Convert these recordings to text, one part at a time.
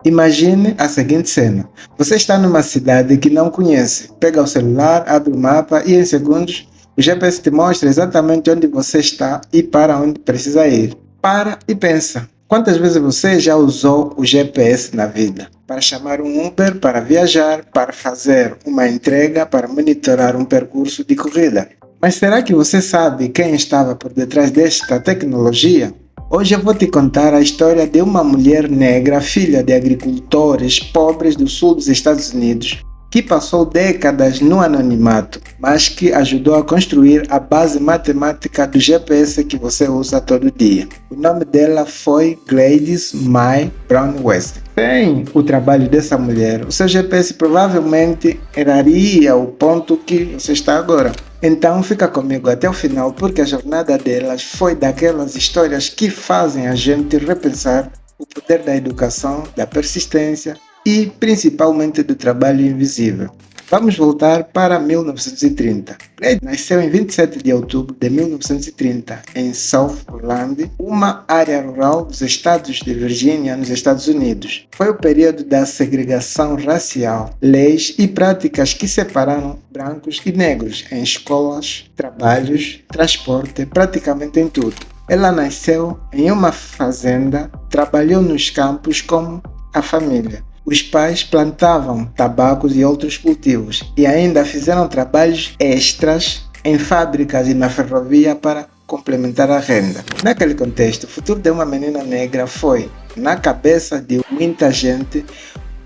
Imagine a seguinte cena. Você está numa cidade que não conhece. Pega o celular, abre o mapa e em segundos o GPS te mostra exatamente onde você está e para onde precisa ir. Para e pensa. Quantas vezes você já usou o GPS na vida? Para chamar um Uber, para viajar, para fazer uma entrega, para monitorar um percurso de corrida. Mas será que você sabe quem estava por detrás desta tecnologia? Hoje eu vou te contar a história de uma mulher negra, filha de agricultores pobres do sul dos Estados Unidos, que passou décadas no anonimato, mas que ajudou a construir a base matemática do GPS que você usa todo dia. O nome dela foi Gladys Mae Brown West. Sem o trabalho dessa mulher, o seu GPS provavelmente erraria o ponto que você está agora. Então fica comigo até o final, porque a jornada delas foi daquelas histórias que fazem a gente repensar o poder da educação, da persistência e principalmente do trabalho invisível. Vamos voltar para 1930. Gladys nasceu em 27 de outubro de 1930 em Southland, uma área rural dos estados de Virgínia, nos Estados Unidos. Foi o período da segregação racial, leis e práticas que separaram brancos e negros em escolas, trabalhos, transporte, praticamente em tudo. Ela nasceu em uma fazenda, trabalhou nos campos como a família. Os pais plantavam tabacos e outros cultivos e ainda fizeram trabalhos extras em fábricas e na ferrovia para complementar a renda. Naquele contexto, o futuro de uma menina negra foi, na cabeça de muita gente,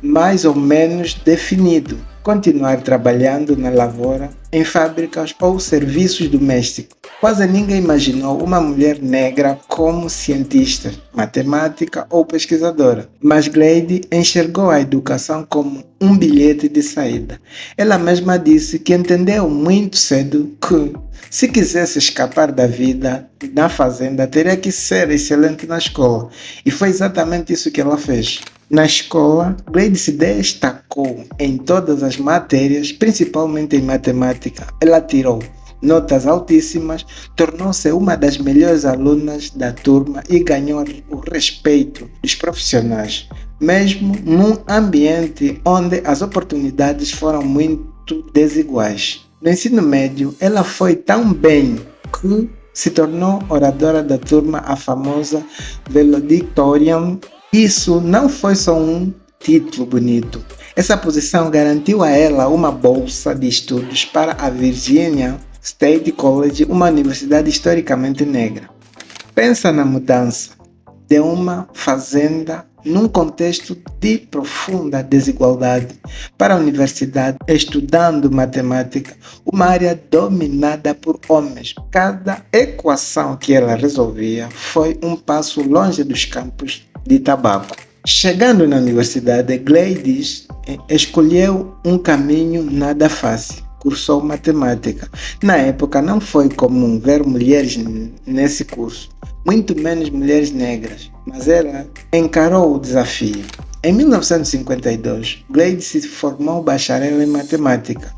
mais ou menos definido. Continuar trabalhando na lavoura, em fábricas ou serviços domésticos. Quase ninguém imaginou uma mulher negra como cientista, matemática ou pesquisadora, mas Gladys enxergou a educação como um bilhete de saída. Ela mesma disse que entendeu muito cedo que, se quisesse escapar da vida na fazenda, teria que ser excelente na escola, e foi exatamente isso que ela fez. Na escola, Gladys se destacou em todas as matérias, principalmente em matemática. Ela tirou notas altíssimas, tornou-se uma das melhores alunas da turma e ganhou o respeito dos profissionais, mesmo num ambiente onde as oportunidades foram muito desiguais. No ensino médio, ela foi tão bem que se tornou oradora da turma, a famosa valedictorian. Isso não foi só um título bonito. Essa posição garantiu a ela uma bolsa de estudos para a Virginia State College, uma universidade historicamente negra. Pensa na mudança de uma fazenda num contexto de profunda desigualdade para a universidade, estudando matemática, uma área dominada por homens. Cada equação que ela resolvia foi um passo longe dos campos de tabaco. Chegando na universidade, Gladys escolheu um caminho nada fácil. Cursou matemática. Na época não foi comum ver mulheres nesse curso, muito menos mulheres negras, mas ela encarou o desafio. Em 1952, Gladys se formou bacharel em matemática.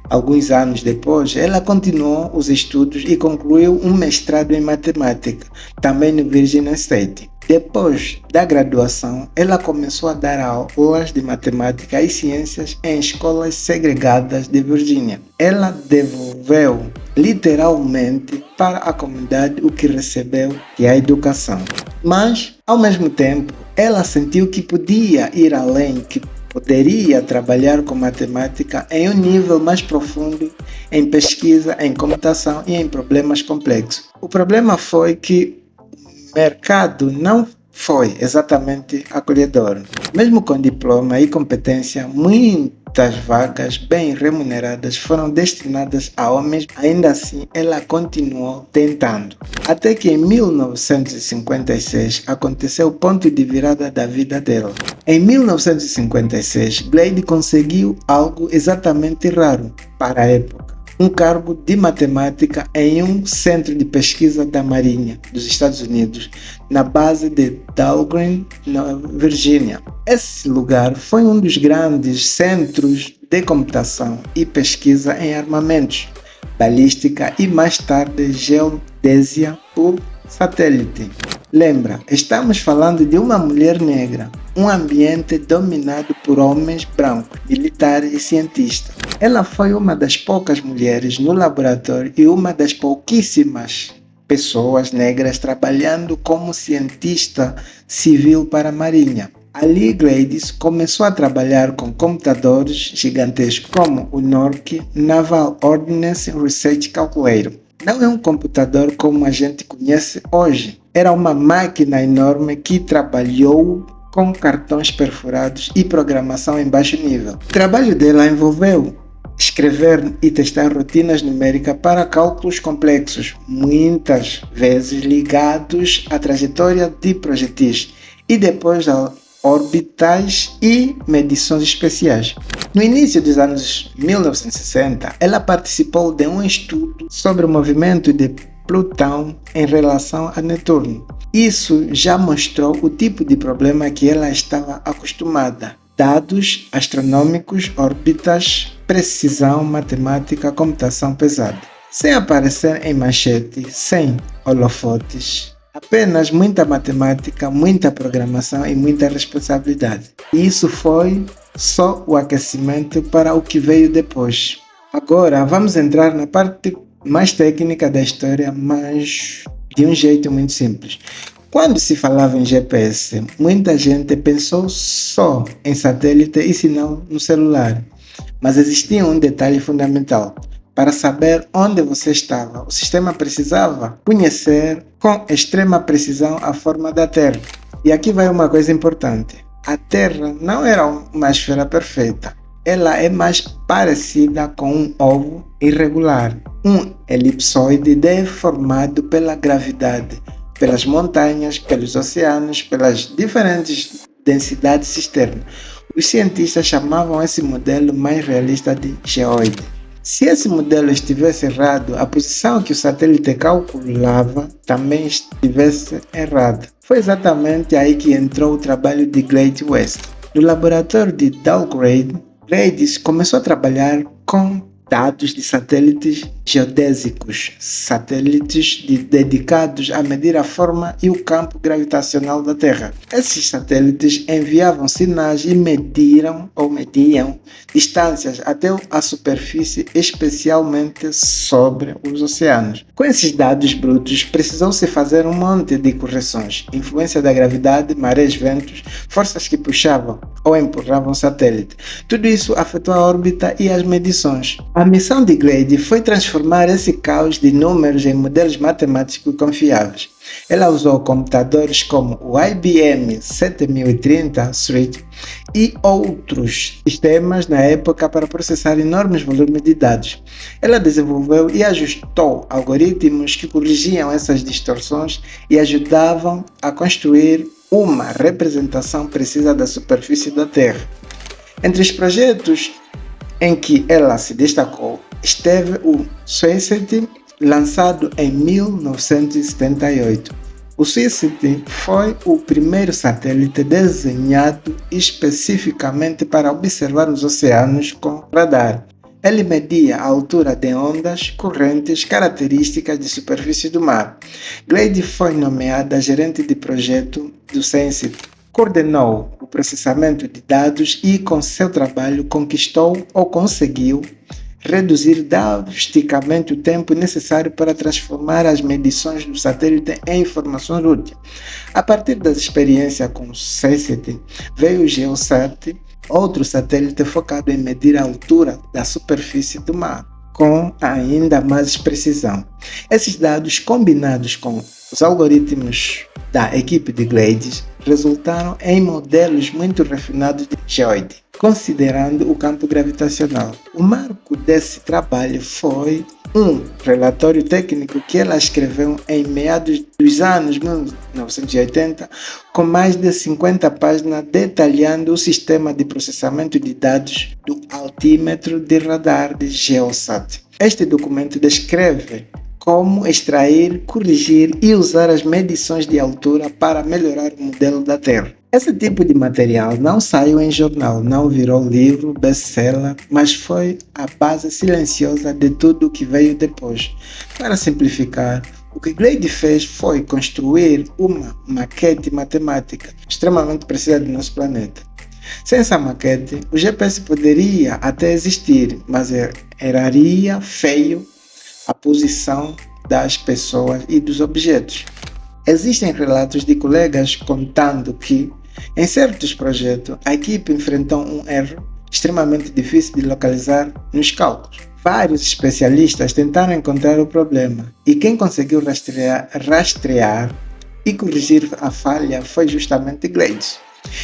Alguns anos depois, ela continuou os estudos e concluiu um mestrado em matemática, também no Virginia State. Depois da graduação, ela começou a dar aulas de matemática e ciências em escolas segregadas de Virgínia. Ela devolveu literalmente para a comunidade o que recebeu, que é a educação. Mas, ao mesmo tempo, ela sentiu que podia ir além, que poderia trabalhar com matemática em um nível mais profundo, em pesquisa, em computação e em problemas complexos. O problema foi que o mercado não foi exatamente acolhedor. Mesmo com diploma e competência, muitas vagas bem remuneradas foram destinadas a homens. Ainda assim, ela continuou tentando. Até que em 1956 aconteceu o ponto de virada da vida dela. Em 1956, Gladys conseguiu algo exatamente raro para a época. Um cargo de matemática em um centro de pesquisa da Marinha dos Estados Unidos, na base de Dahlgren, na Virgínia. Esse lugar foi um dos grandes centros de computação e pesquisa em armamentos, balística e mais tarde geodésia por satélite. Lembra, estamos falando de uma mulher negra, um ambiente dominado por homens brancos, militares e cientistas. Ela foi uma das poucas mulheres no laboratório e uma das pouquíssimas pessoas negras trabalhando como cientista civil para a Marinha. Ali, Gladys começou a trabalhar com computadores gigantescos como o NORC, Naval Ordnance Research Calculator. Não é um computador como a gente conhece hoje. Era uma máquina enorme que trabalhou com cartões perfurados e programação em baixo nível. O trabalho dela envolveu escrever e testar rotinas numéricas para cálculos complexos, muitas vezes ligados à trajetória de projetis e depois a orbitais e medições especiais. No início dos anos 1960, ela participou de um estudo sobre o movimento de Plutão em relação a Netuno. Isso já mostrou o tipo de problema que ela estava acostumada. Dados astronômicos, órbitas, precisão matemática, computação pesada. Sem aparecer em manchete, sem holofotes. Apenas muita matemática, muita programação e muita responsabilidade. E isso foi só o aquecimento para o que veio depois. Agora vamos entrar na parte mais técnica da história, mas de um jeito muito simples. Quando se falava em GPS, muita gente pensou só em satélite e sinal no celular. Mas existia um detalhe fundamental. Para saber onde você estava, o sistema precisava conhecer com extrema precisão a forma da Terra. E aqui vai uma coisa importante. A Terra não era uma esfera perfeita. Ela é mais parecida com um ovo irregular, um elipsoide deformado pela gravidade, pelas montanhas, pelos oceanos, pelas diferentes densidades externas. Os cientistas chamavam esse modelo mais realista de geoide. Se esse modelo estivesse errado, a posição que o satélite calculava também estivesse errada. Foi exatamente aí que entrou o trabalho de Gladys West. No laboratório de Dalgrade, Gladys começou a trabalhar com dados de satélites geodésicos, satélites dedicados a medir a forma e o campo gravitacional da Terra. Esses satélites enviavam sinais e mediam distâncias até a superfície, especialmente sobre os oceanos. Com esses dados brutos, precisou-se fazer um monte de correções: influência da gravidade, marés, ventos, forças que puxavam ou empurravam o satélite. Tudo isso afetou a órbita e as medições. A missão de Gladys foi transformar esse caos de números em modelos matemáticos confiáveis. Ela usou computadores como o IBM 7030 Street e outros sistemas na época para processar enormes volumes de dados. Ela desenvolveu e ajustou algoritmos que corrigiam essas distorções e ajudavam a construir uma representação precisa da superfície da Terra. Entre os projetos em que ela se destacou esteve o SWISSAT, lançado em 1978. O SWISSAT foi o primeiro satélite desenhado especificamente para observar os oceanos com radar. Ele media a altura de ondas, correntes, características de superfície do mar. Gladys foi nomeada gerente de projeto do SWISSAT. Coordenou o processamento de dados e, com seu trabalho, conseguiu reduzir drasticamente o tempo necessário para transformar as medições do satélite em informações úteis. A partir da experiência com o SESAT, veio o GEOSAT, outro satélite focado em medir a altura da superfície do mar, com ainda mais precisão. Esses dados, combinados com os algoritmos da equipe de Gladys, resultaram em modelos muito refinados de geoide, considerando o campo gravitacional. O marco desse trabalho foi um relatório técnico que ela escreveu em meados dos anos 1980, com mais de 50 páginas detalhando o sistema de processamento de dados do altímetro de radar de GeoSat. Este documento descreve como extrair, corrigir e usar as medições de altura para melhorar o modelo da Terra. Esse tipo de material não saiu em jornal, não virou livro, best-seller, mas foi a base silenciosa de tudo o que veio depois. Para simplificar, O que Glade fez foi construir uma maquete matemática extremamente precisa do nosso planeta. Sem essa maquete, o GPS poderia até existir, mas erraria feio a posição das pessoas e dos objetos. Existem relatos de colegas contando que, em certos projetos, a equipe enfrentou um erro extremamente difícil de localizar nos cálculos. Vários especialistas tentaram encontrar o problema e quem conseguiu rastrear e corrigir a falha foi justamente Glade.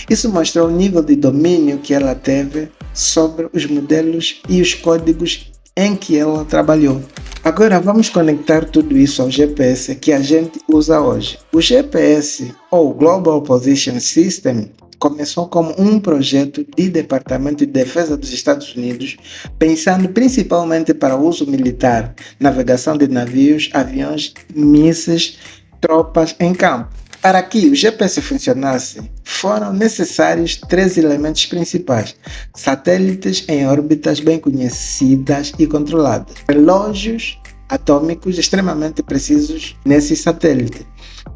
Isso mostrou o nível de domínio que ela teve sobre os modelos e os códigos em que ela trabalhou. Agora vamos conectar tudo isso ao GPS que a gente usa hoje. O GPS, ou Global Position System, começou como um projeto do Departamento de Defesa dos Estados Unidos, pensando principalmente para uso militar, navegação de navios, aviões, mísseis, tropas em campo. Para que o GPS funcionasse, foram necessários 3 elementos principais: satélites em órbitas bem conhecidas e controladas, relógios atômicos extremamente precisos nesses satélites,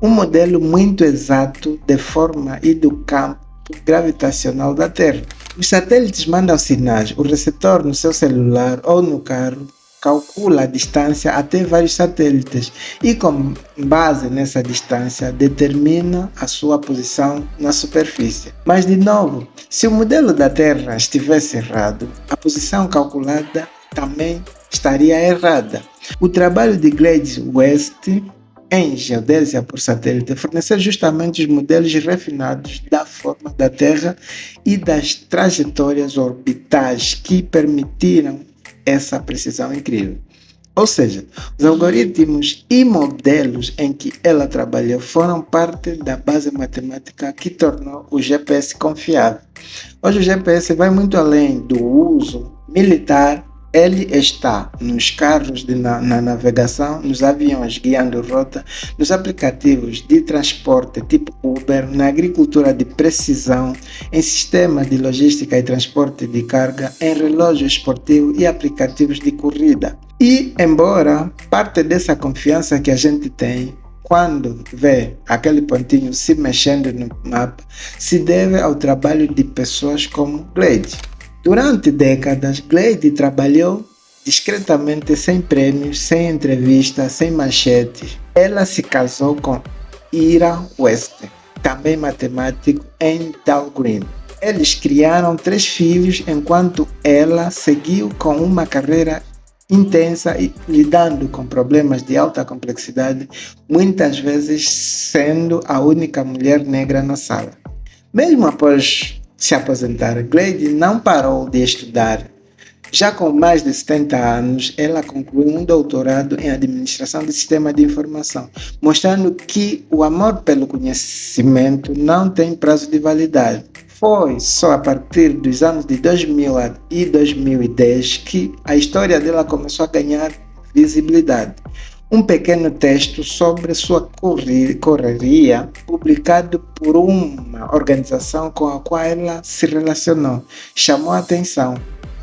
um modelo muito exato de forma e do campo gravitacional da Terra. Os satélites mandam sinais, o receptor no seu celular ou no carro calcula a distância até vários satélites e, com base nessa distância, determina a sua posição na superfície. Mas, de novo, se o modelo da Terra estivesse errado, a posição calculada também estaria errada. O trabalho de Glade West em geodésia por satélite forneceu justamente os modelos refinados da forma da Terra e das trajetórias orbitais que permitiram essa precisão incrível. Ou seja, os algoritmos e modelos em que ela trabalhou foram parte da base matemática que tornou o GPS confiável. Hoje o GPS vai muito além do uso militar. Ele está nos carros na navegação, nos aviões guiando rota, nos aplicativos de transporte tipo Uber, na agricultura de precisão, em sistemas de logística e transporte de carga, em relógio esportivo e aplicativos de corrida. E, embora parte dessa confiança que a gente tem quando vê aquele pontinho se mexendo no mapa, se deve ao trabalho de pessoas como Glade. Durante décadas, Glade trabalhou discretamente, sem prêmios, sem entrevistas, sem manchetes. Ela se casou com Ira West, também matemático, em Dow Green. Eles criaram 3 filhos enquanto ela seguiu com uma carreira intensa e lidando com problemas de alta complexidade, muitas vezes sendo a única mulher negra na sala. Mesmo após se aposentar, Glade não parou de estudar. Já com mais de 70 anos, ela concluiu um doutorado em administração de sistemas de informação, mostrando que o amor pelo conhecimento não tem prazo de validade. Foi só a partir dos anos de 2000 e 2010 que a história dela começou a ganhar visibilidade. Um pequeno texto sobre sua correria, publicado por uma organização com a qual ela se relacionou, chamou a atenção.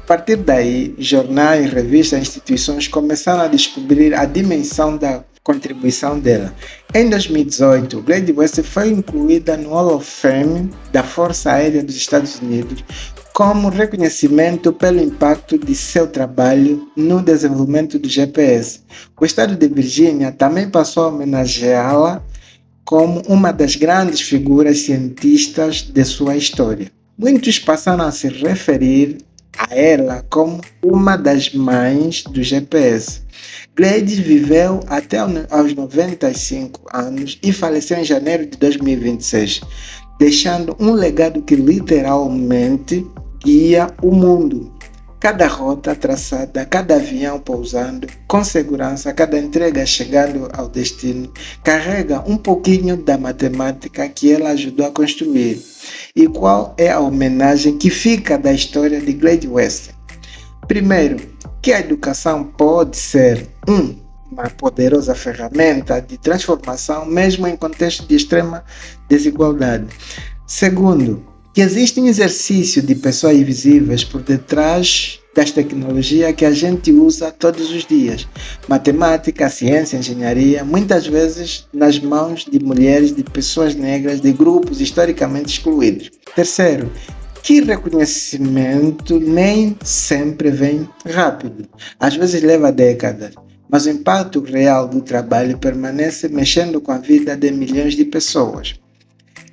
A partir daí, jornais, revistas e instituições começaram a descobrir a dimensão da contribuição dela. Em 2018, Glade West foi incluída no Hall of Fame da Força Aérea dos Estados Unidos como reconhecimento pelo impacto de seu trabalho no desenvolvimento do GPS. O estado de Virgínia também passou a homenageá-la como uma das grandes figuras cientistas de sua história. Muitos passaram a se referir a ela como uma das mães do GPS. Glade viveu até aos 95 anos e faleceu em janeiro de 2026, deixando um legado que literalmente guia o mundo. Cada rota traçada, cada avião pousando com segurança, cada entrega chegando ao destino, carrega um pouquinho da matemática que ela ajudou a construir. E qual é a homenagem que fica da história de Glade West? Primeiro, que a educação pode ser uma poderosa ferramenta de transformação, mesmo em contexto de extrema desigualdade. Segundo, que existe um exercício de pessoas invisíveis por detrás das tecnologias que a gente usa todos os dias. Matemática, ciência, engenharia, muitas vezes nas mãos de mulheres, de pessoas negras, de grupos historicamente excluídos. Terceiro, que reconhecimento nem sempre vem rápido. Às vezes leva décadas, mas o impacto real do trabalho permanece mexendo com a vida de milhões de pessoas.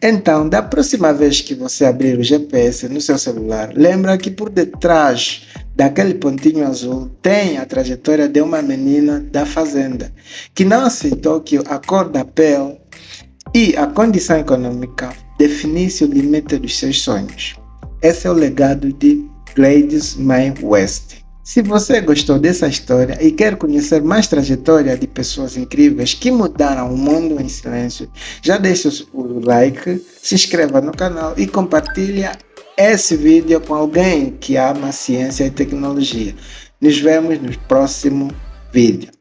Então, da próxima vez que você abrir o GPS no seu celular, lembra que por detrás daquele pontinho azul tem a trajetória de uma menina da fazenda, que não aceitou que a cor da pele e a condição econômica definissem o limite dos seus sonhos. Esse é o legado de Gladys Mae West. Se você gostou dessa história e quer conhecer mais trajetória de pessoas incríveis que mudaram o mundo em silêncio, já deixa o like, se inscreva no canal e compartilha esse vídeo com alguém que ama ciência e tecnologia. Nos vemos no próximo vídeo.